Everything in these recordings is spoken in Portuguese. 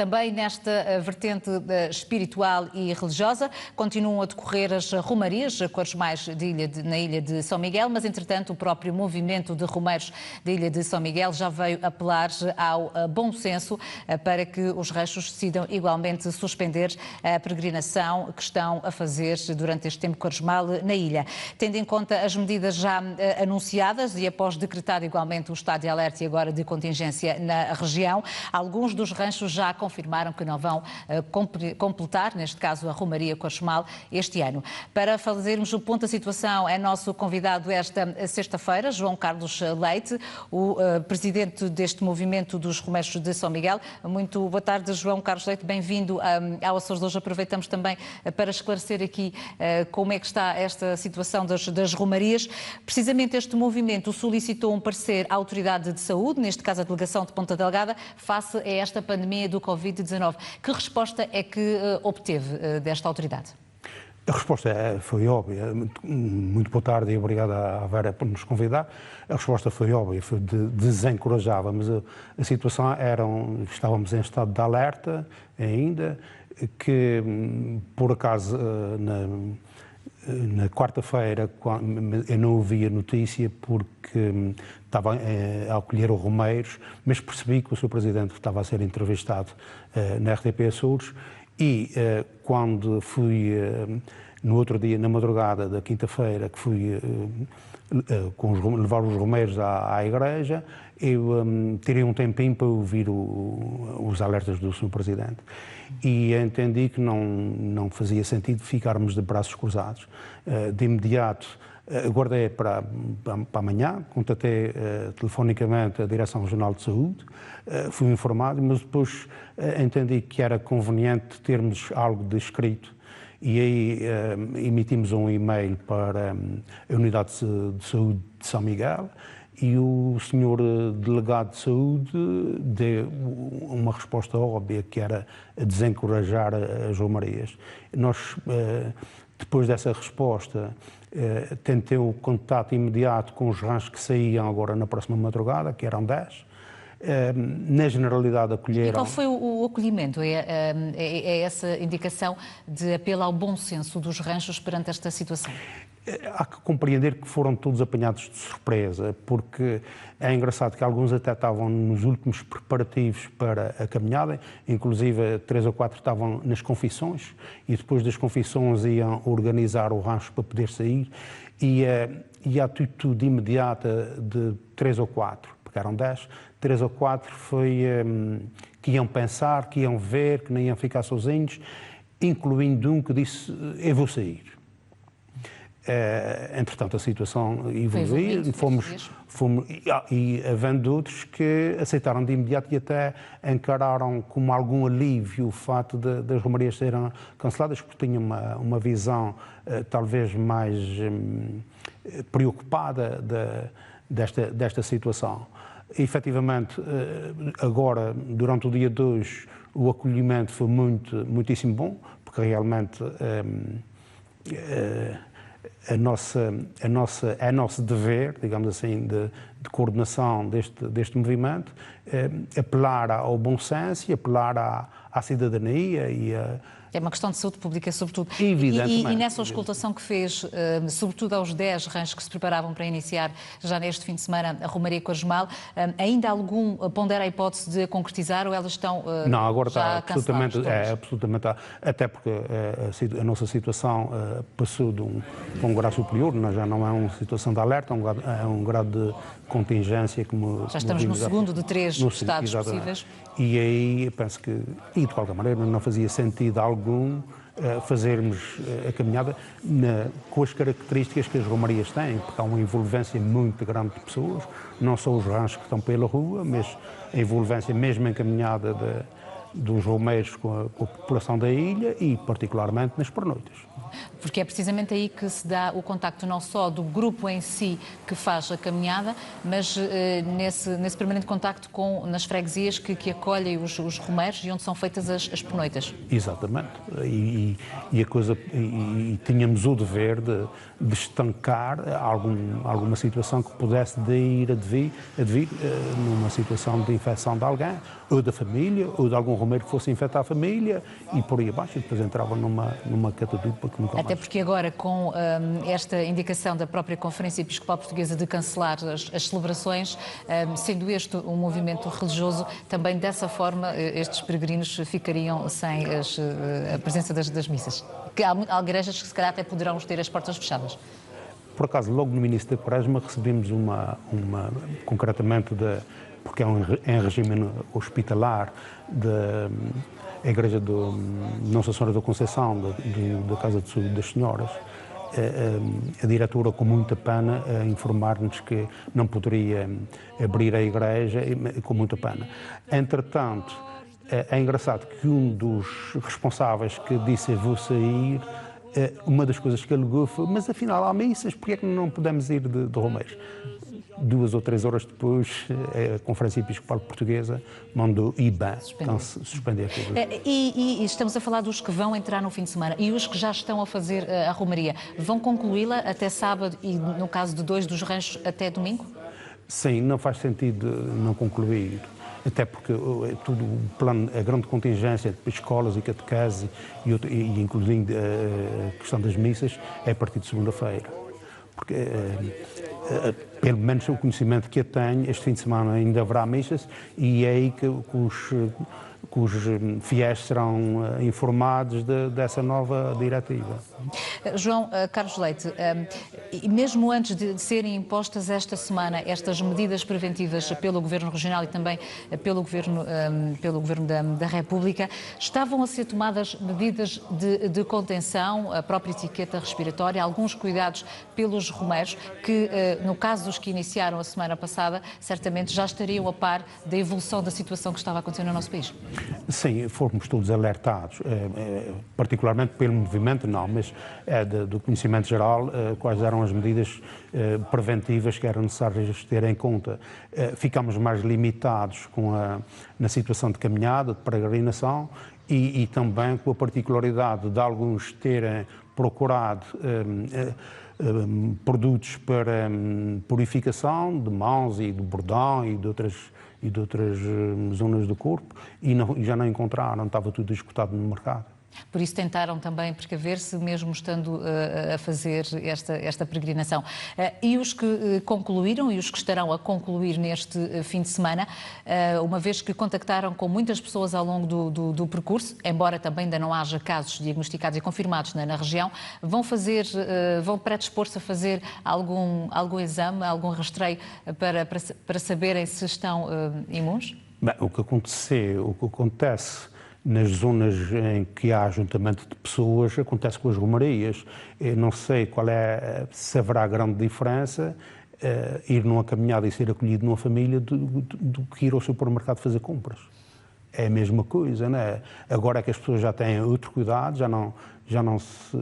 Também nesta vertente espiritual e religiosa continuam a decorrer as romarias quaresmais na ilha de São Miguel, mas entretanto o próprio movimento de romeiros da ilha de São Miguel já veio apelar ao bom senso para que os ranchos decidam igualmente suspender a peregrinação que estão a fazer durante este tempo quaresmal na ilha. Tendo em conta as medidas já anunciadas e após decretado igualmente o estado de alerta e agora de contingência na região, alguns dos ranchos já confirmaram que não vão completar, neste caso a romaria quaresmal, este ano. Para fazermos o ponto da situação, é nosso convidado esta sexta-feira, João Carlos Leite, o presidente deste movimento dos romeiros de São Miguel. Muito boa tarde, João Carlos Leite, bem-vindo ao Açores de hoje. Aproveitamos também para esclarecer aqui como é que está esta situação das romarias. Precisamente este movimento solicitou um parecer à Autoridade de Saúde, neste caso a Delegação de Ponta Delgada, face a esta pandemia do Covid-19. Que resposta é que obteve desta autoridade? A resposta foi óbvia. Muito boa tarde e obrigado à Vera por nos convidar. A resposta foi óbvia, foi desencorajava, mas a situação estávamos em estado de alerta ainda, que por acaso na quarta-feira eu não ouvi a notícia porque estava a acolher os romeiros, mas percebi que o Sr. Presidente estava a ser entrevistado na RTP Açores e quando fui no outro dia, na madrugada da quinta-feira, que fui levar os romeiros à igreja, eu tirei um tempinho para ouvir os alertas do Sr. Presidente e entendi que não fazia sentido ficarmos de braços cruzados. De imediato aguardei para amanhã, contatei telefonicamente a Direção Regional de Saúde, fui informado, mas depois entendi que era conveniente termos algo de escrito e aí emitimos um e-mail para a Unidade de Saúde de São Miguel e o Sr. Delegado de Saúde deu uma resposta óbvia, que era desencorajar as romarias. Nós, depois dessa resposta, tentei o contato imediato com os ranchos que saíam agora na próxima madrugada, que eram 10. Na generalidade acolheram... E qual foi o acolhimento? É essa indicação de apelo ao bom senso dos ranchos perante esta situação? Há que compreender que foram todos apanhados de surpresa, porque é engraçado que alguns até estavam nos últimos preparativos para a caminhada, inclusive 3 ou 4 estavam nas confissões e depois das confissões iam organizar o rancho para poder sair e a atitude imediata de 3 ou 4, porque eram 10, 3 ou 4 foi que iam pensar, que iam ver, que nem iam ficar sozinhos, incluindo um que disse, eu vou sair. Entretanto, a situação evoluiu e havendo outros que aceitaram de imediato e até encararam como algum alívio o fato das romarias serem canceladas, porque tinham uma visão talvez mais preocupada desta situação. E, efetivamente, agora, durante o dia 2, o acolhimento foi muitíssimo bom, porque realmente é nosso dever, digamos assim, de coordenação deste movimento, apelar ao bom senso e apelar à cidadania e É uma questão de saúde pública, sobretudo. Evidentemente. E nessa auscultação que fez, sobretudo aos 10 ranchos que se preparavam para iniciar já neste fim de semana a romaria quaresmal, ainda algum pondera a hipótese de concretizar ou elas estão não, agora está absolutamente, absolutamente, até porque a nossa situação passou de um grau superior, já não é uma situação de alerta, é um grau de contingência. Já estamos no segundo de 3 estados possíveis. E aí eu penso que, e de qualquer maneira, não fazia sentido algum fazermos a caminhada com as características que as romarias têm, porque há uma envolvência muito grande de pessoas, não só os ranchos que estão pela rua, mas a envolvência mesmo em caminhada dos romeiros com a população da ilha e particularmente nas pernoitas. Porque é precisamente aí que se dá o contacto não só do grupo em si que faz a caminhada, mas nesse permanente contacto nas freguesias que acolhem os romeiros e onde são feitas as pernoitas. Exatamente. E tínhamos o dever de estancar alguma situação que pudesse advir numa situação de infecção de alguém, ou da família, ou de algum romeiro que fosse infectar a família e por aí abaixo, e depois entrava numa catadupa que nunca mais... Até porque agora, com esta indicação da própria Conferência Episcopal Portuguesa de cancelar as celebrações, sendo este um movimento religioso, também dessa forma estes peregrinos ficariam sem a presença das missas. Que há igrejas que se calhar até poderão ter as portas fechadas. Por acaso, logo no início da Quaresma, recebemos concretamente, porque é em regime hospitalar, da Igreja de Nossa Senhora da Conceição, da Casa de Saúde das Senhoras, a diretora, com muita pena, a informar-nos que não poderia abrir a igreja, com muita pena. Entretanto, é engraçado que um dos responsáveis que disse: "Eu vou sair", uma das coisas que alegou foi: "Mas afinal há missas, porque é que não podemos ir de Romeiros?" 2 ou 3 horas depois, a Conferência Episcopal Portuguesa mandou IBAN suspender tudo. E estamos a falar dos que vão entrar no fim de semana. E os que já estão a fazer a romaria, vão concluí-la até sábado e, no caso de 2 dos ranchos, até domingo? Sim, não faz sentido não concluir. Até porque tudo o plano, a grande contingência de escolas e catequese e inclusive a questão das missas é a partir de segunda-feira. Porque, pelo menos o conhecimento que eu tenho, este fim de semana ainda haverá missas e é aí que os fiéis serão informados dessa nova diretiva. João Carlos Leite, mesmo antes de serem impostas esta semana estas medidas preventivas pelo Governo Regional e também pelo Governo da República, estavam a ser tomadas medidas de contenção, a própria etiqueta respiratória, alguns cuidados pelos romeiros, que no caso dos que iniciaram a semana passada, certamente já estariam a par da evolução da situação que estava acontecendo no nosso país. Sim, fomos todos alertados, particularmente pelo movimento, não, mas do conhecimento geral, quais eram as medidas preventivas que eram necessárias ter em conta. Ficámos mais limitados na situação de caminhada, de peregrinação e também com a particularidade de alguns terem procurado produtos para purificação de mãos e do bordão e de outras zonas do corpo e já não encontraram, estava tudo esgotado no mercado. Por isso tentaram também precaver-se, mesmo estando a fazer esta peregrinação. E os que concluíram e os que estarão a concluir neste fim de semana, uma vez que contactaram com muitas pessoas ao longo do percurso, embora também ainda não haja casos diagnosticados e confirmados na região, vão predispor-se a fazer algum exame, algum rastreio para saberem se estão imunes? Bem, o que acontece nas zonas em que há ajuntamento de pessoas, acontece com as romarias. Eu não sei se haverá grande diferença ir numa caminhada e ser acolhido numa família do que ir ao supermercado fazer compras. É a mesma coisa, não é? Agora é que as pessoas já têm outro cuidado,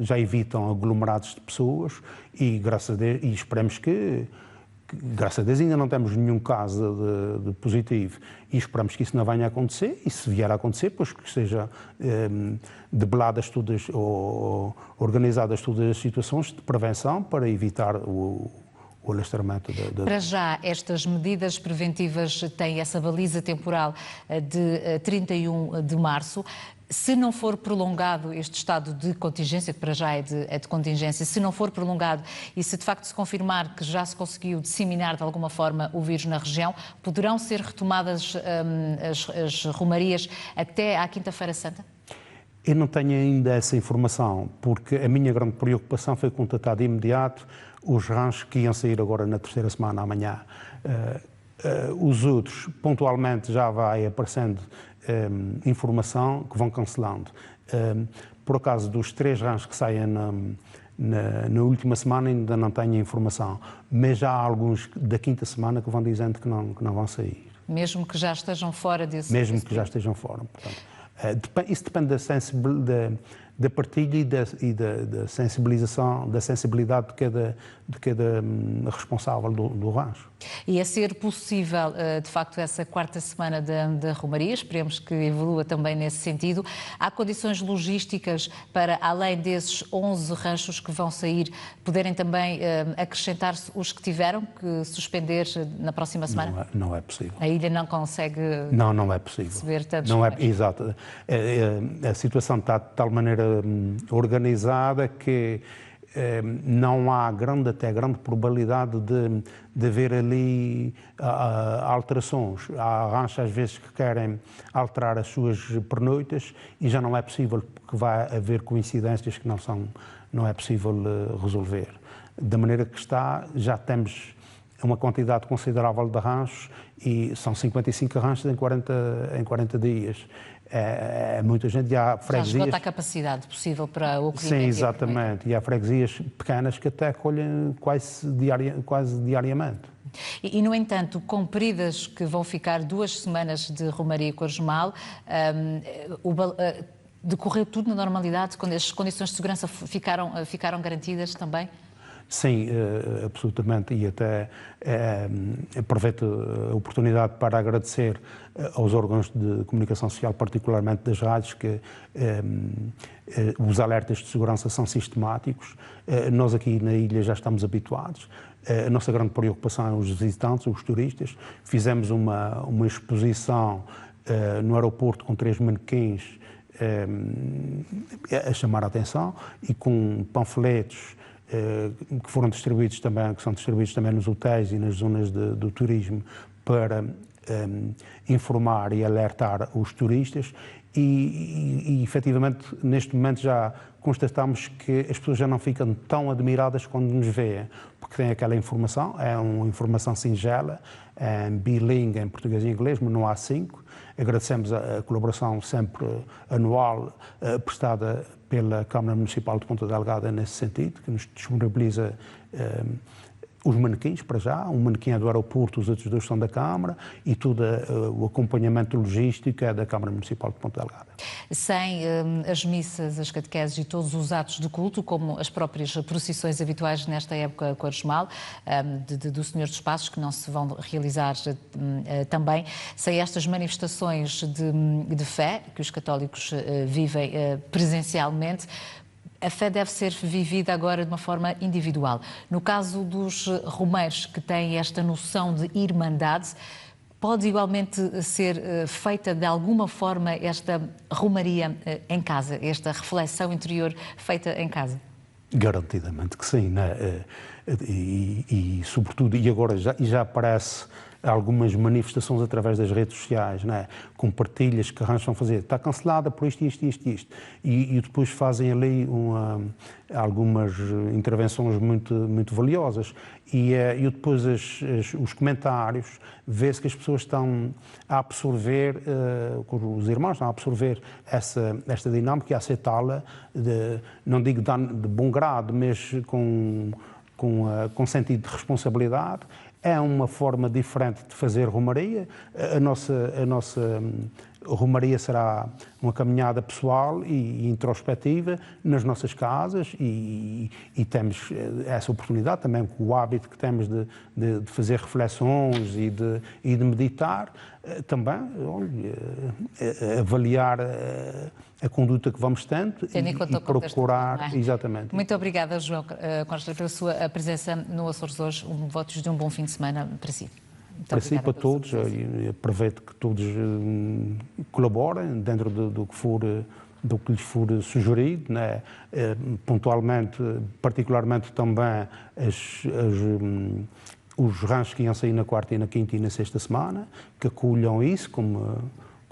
já evitam aglomerados de pessoas e, graças a Deus, e esperemos que, graças a Deus, ainda não temos nenhum caso de positivo e esperamos que isso não venha a acontecer e, se vier a acontecer, pois que seja debeladas todas ou organizadas todas as situações de prevenção para evitar o alastramento Para já, estas medidas preventivas têm essa baliza temporal de 31 de março. Se não for prolongado este estado de contingência, que para já é de contingência, se não for prolongado e se de facto se confirmar que já se conseguiu disseminar de alguma forma o vírus na região, poderão ser retomadas as romarias até à Quinta-feira Santa? Eu não tenho ainda essa informação, porque a minha grande preocupação foi contatar de imediato os ranchos que iam sair agora na terceira semana, amanhã. Os outros, pontualmente, já vai aparecendo informação que vão cancelando. Por acaso, dos 3 ranchos que saem na última semana, ainda não tenho informação, mas já há alguns da quinta semana que vão dizendo que não vão sair. Mesmo que já estejam fora desse... Mesmo que já estejam fora, portanto. Isso depende da partilha e da sensibilização, da sensibilidade de cada responsável do rancho. E a ser possível, de facto, essa quarta semana da Romaria, esperemos que evolua também nesse sentido, há condições logísticas para, além desses 11 ranchos que vão sair, poderem também acrescentar-se os que tiveram que suspender na próxima semana? Não é possível. A ilha não consegue não é possível. receber tantos não é, romeiros. exato. A situação está de tal maneira organizada que não há até grande probabilidade de haver ali alterações. Há ranchos às vezes que querem alterar as suas pernoitas e já não é possível, porque vai haver coincidências que não é possível resolver. Da maneira que está, já temos uma quantidade considerável de ranchos e são 55 ranchos em 40 dias. É muita gente, e há freguesias... Já esgota a capacidade possível para o acolhimento. Sim, exatamente. E há freguesias pequenas que até acolhem quase diariamente. E, no entanto, com períodos que vão ficar 2 semanas de Romaria e Quaresmal, decorreu tudo na normalidade, quando as condições de segurança ficaram garantidas também? Sim, absolutamente, e até aproveito a oportunidade para agradecer aos órgãos de comunicação social, particularmente das rádios, que os alertas de segurança são sistemáticos. Nós aqui na ilha já estamos habituados. A nossa grande preocupação é os visitantes, os turistas. Fizemos uma exposição no aeroporto com 3 manequins a chamar a atenção e com panfletos que foram distribuídos também, que são distribuídos também nos hotéis e nas zonas do turismo para informar e alertar os turistas e efetivamente neste momento já constatamos que as pessoas já não ficam tão admiradas quando nos veem, porque têm aquela informação, é uma informação singela, bilingue em português e inglês, mas no A5. Agradecemos a colaboração sempre anual prestada pela Câmara Municipal de Ponta Delgada nesse sentido, que nos disponibiliza os manequins, para já. Um manequim é do aeroporto, os outros 2 são da Câmara e todo o acompanhamento logístico é da Câmara Municipal de Ponta Delgada. Sem as missas, as catequeses e todos os atos de culto, como as próprias procissões habituais nesta época quaresmal, do Senhor dos Passos, que não se vão realizar também, sem estas manifestações de fé que os católicos vivem presencialmente, a fé deve ser vivida agora de uma forma individual. No caso dos romeiros que têm esta noção de irmandade, pode igualmente ser feita de alguma forma esta romaria em casa, esta reflexão interior feita em casa? Garantidamente que sim, né? E sobretudo, e agora já aparece algumas manifestações através das redes sociais, né? Com partilhas que arranjam fazer, está cancelada por isto. E depois fazem ali algumas intervenções muito valiosas. E depois os comentários, vê-se que as pessoas estão a absorver, os irmãos estão a absorver esta dinâmica e a aceitá-la, não digo de bom grado, mas com sentido de responsabilidade. É uma forma diferente de fazer romaria. A nossa romaria será uma caminhada pessoal e introspectiva nas nossas casas e temos essa oportunidade também com o hábito que temos de fazer reflexões e de meditar, também avaliar a conduta que vamos tendo e procurar... Exatamente. Muito obrigada, João Constantino, pela sua presença no Açores hoje. Votos de um bom fim de semana para si. Para si, para todos, e aproveito que todos colaborem dentro do que lhes for sugerido, né? Pontualmente, particularmente também os ranchos que iam sair na quarta e na quinta e na sexta semana, que acolham isso como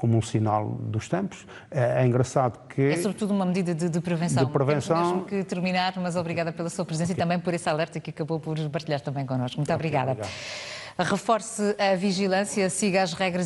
um sinal dos tempos. É engraçado que... É sobretudo uma medida de prevenção. De prevenção. Temos mesmo que terminar, mas obrigada pela sua presença e também por esse alerta que acabou por partilhar também connosco. Muito obrigada. Obrigado. Reforce a vigilância, siga as regras